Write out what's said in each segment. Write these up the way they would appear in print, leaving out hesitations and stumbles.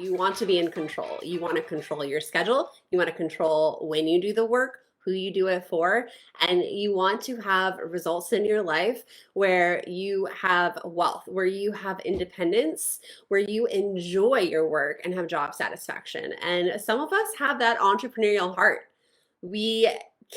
You want to be in control. You want to control your schedule. You want to control when you do the work, who you do it for, and you want to have results in your life where you have wealth, where you have independence, where you enjoy your work and have job satisfaction. And some of us have that entrepreneurial heart. We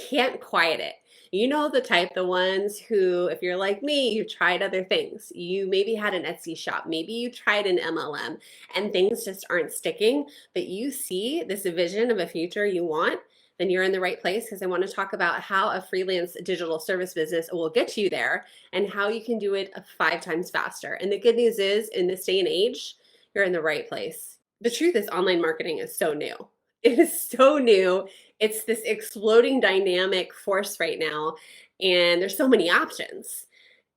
can't quiet it. You know the type, the ones who, if you're like me, you tried other things. You maybe had an Etsy shop, maybe you tried an MLM, and things just aren't sticking, but you see this vision of a future you want, then you're in the right place, because I want to talk about how a freelance digital service business will get you there and how you can do it 5 times faster. And the good news is, in this day and age, you're in the right place. The truth is, online marketing is so new. It is so new. It's this exploding dynamic force right now, and there's so many options.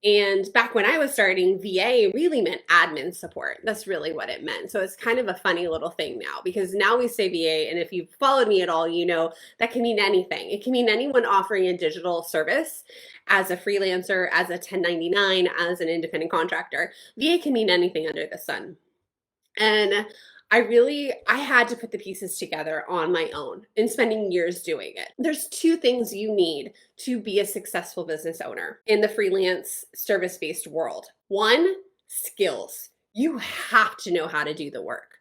And back when I was starting, VA really meant admin support. That's really what it meant. So it's kind of a funny little thing now, because now we say VA, and if you've followed me at all, you know that can mean anything. It can mean anyone offering a digital service as a freelancer, as a 1099, as an independent contractor. VA can mean anything under the sun. And I had to put the pieces together on my own and spending years doing it. There's 2 things you need to be a successful business owner in the freelance service-based world. 1, skills. You have to know how to do the work.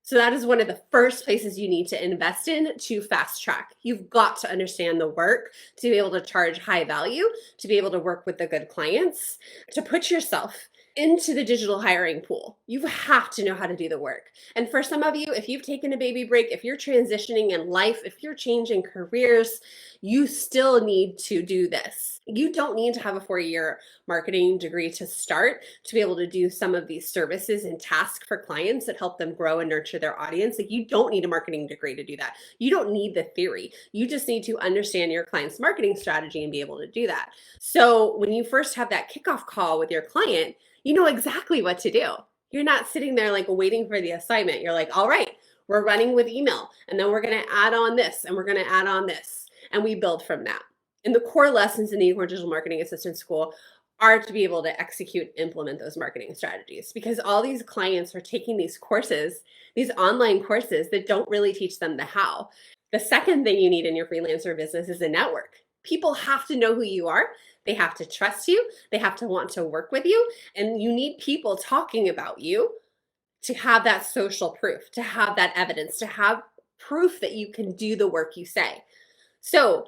So that is one of the first places you need to invest in to fast track. You've got to understand the work to be able to charge high value, to be able to work with the good clients, to put yourself into the digital hiring pool. You have to know how to do the work. And for some of you, if you've taken a baby break, if you're transitioning in life, if you're changing careers, you still need to do this. You don't need to have a 4-year marketing degree to start to be able to do some of these services and tasks for clients that help them grow and nurture their audience. Like, you don't need a marketing degree to do that. You don't need the theory. You just need to understand your client's marketing strategy and be able to do that. So when you first have that kickoff call with your client, you know exactly what to do. You're not sitting there like waiting for the assignment. You're like, all right, we're running with email, and then we're going to add on this, and we're going to add on this, and we build from that. And the core lessons in the Unicorn Digital Marketing Assistant School are to be able to execute, implement those marketing strategies, because all these clients are taking these courses, these online courses that don't really teach them the how. The second thing you need in your freelancer business is a network. People have to know who you are. They have to trust you. They have to want to work with you. And you need people talking about you to have that social proof, to have that evidence, to have proof that you can do the work you say. So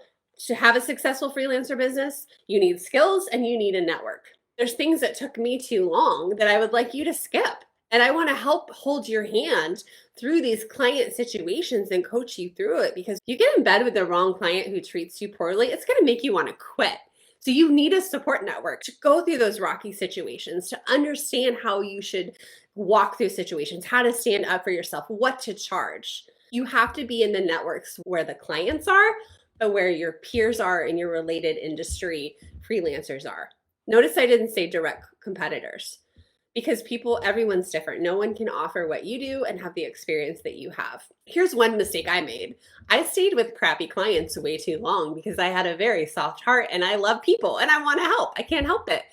to have a successful freelancer business, you need skills and you need a network. There's things that took me too long that I would like you to skip. And I want to help hold your hand through these client situations and coach you through it, because you get in bed with the wrong client who treats you poorly, it's going to make you want to quit. So you need a support network to go through those rocky situations, to understand how you should walk through situations, how to stand up for yourself, what to charge. You have to be in the networks where the clients are, but where your peers are in your related industry freelancers are. Notice I didn't say direct competitors, because everyone's different. No one can offer what you do and have the experience that you have. Here's one mistake I made. I stayed with crappy clients way too long because I had a very soft heart and I love people and I want to help. I can't help it.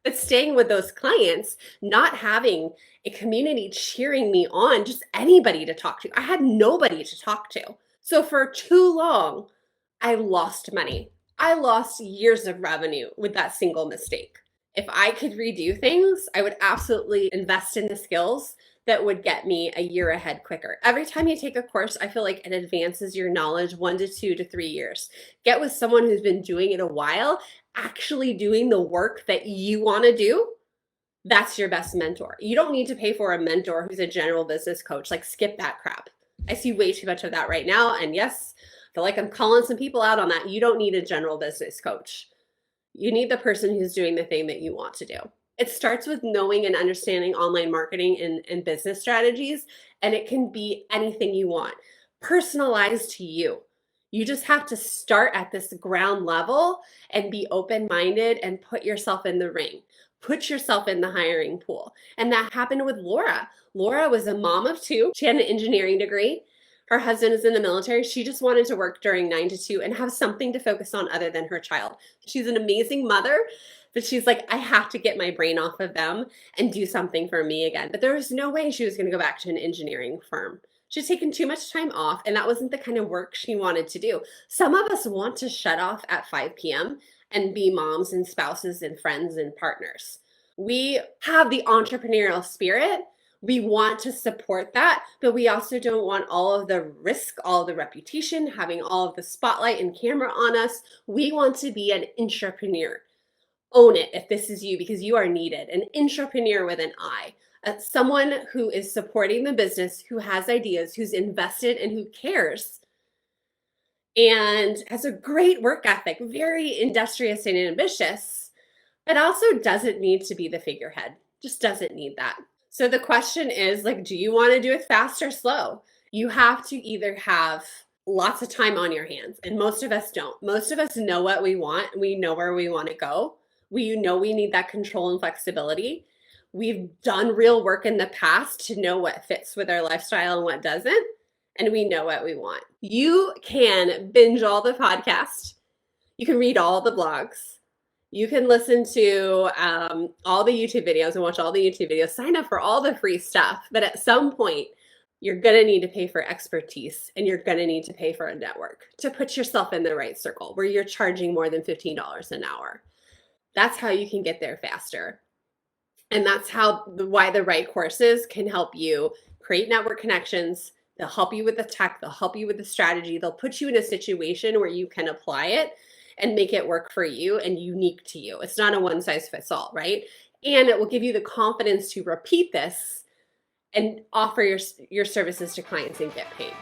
But staying with those clients, not having a community cheering me on, just anybody to talk to. I had nobody to talk to. So for too long, I lost money. I lost years of revenue with that single mistake. If I could redo things, I would absolutely invest in the skills that would get me a year ahead quicker. Every time you take a course, I feel like it advances your knowledge 1 to 2 to 3 years. Get with someone who's been doing it a while, actually doing the work that you want to do. That's your best mentor. You don't need to pay for a mentor who's a general business coach. Like, skip that crap. I see way too much of that right now. And yes, I feel like I'm calling some people out on that. You don't need a general business coach. You need the person who's doing the thing that you want to do. It starts with knowing and understanding online marketing and business strategies, and it can be anything you want, personalized to you. You just have to start at this ground level and be open-minded and put yourself in the ring. Put yourself in the hiring pool. And that happened with Laura. Laura was a mom of 2. She had an engineering degree. Her husband is in the military. She just wanted to work during 9 to 2 and have something to focus on other than her child. She's an amazing mother But she's like, I have to get my brain off of them and do something for me again. But there was no way she was going to go back to an engineering firm. She'd taken too much time off, and that wasn't the kind of work she wanted to do. Some of us want to shut off at 5 p.m. and be moms and spouses and friends and partners. We have the entrepreneurial spirit. We want to support that, but we also don't want all of the risk, all of the reputation, having all of the spotlight and camera on us. We want to be an intrapreneur. Own it if this is you, because you are needed. An intrapreneur with an I. Someone who is supporting the business, who has ideas, who's invested, and who cares, and has a great work ethic, very industrious and ambitious, but also doesn't need to be the figurehead. Just doesn't need that. So the question is, like, do you want to do it fast or slow? You have to either have lots of time on your hands, and most of us don't. Most of us know what we want. We know where we want to go. We know we need that control and flexibility. We've done real work in the past to know what fits with our lifestyle and what doesn't, and we know what we want. You can binge all the podcasts. You can read all the blogs. You can listen to all the YouTube videos and watch all the YouTube videos. Sign up for all the free stuff. But at some point, you're going to need to pay for expertise, and you're going to need to pay for a network to put yourself in the right circle where you're charging more than $15 an hour. That's how you can get there faster. And that's why the right courses can help you create network connections. They'll help you with the tech. They'll help you with the strategy. They'll put you in a situation where you can apply it and make it work for you and unique to you. It's not a one size fits all, right? And it will give you the confidence to repeat this and offer your services to clients and get paid.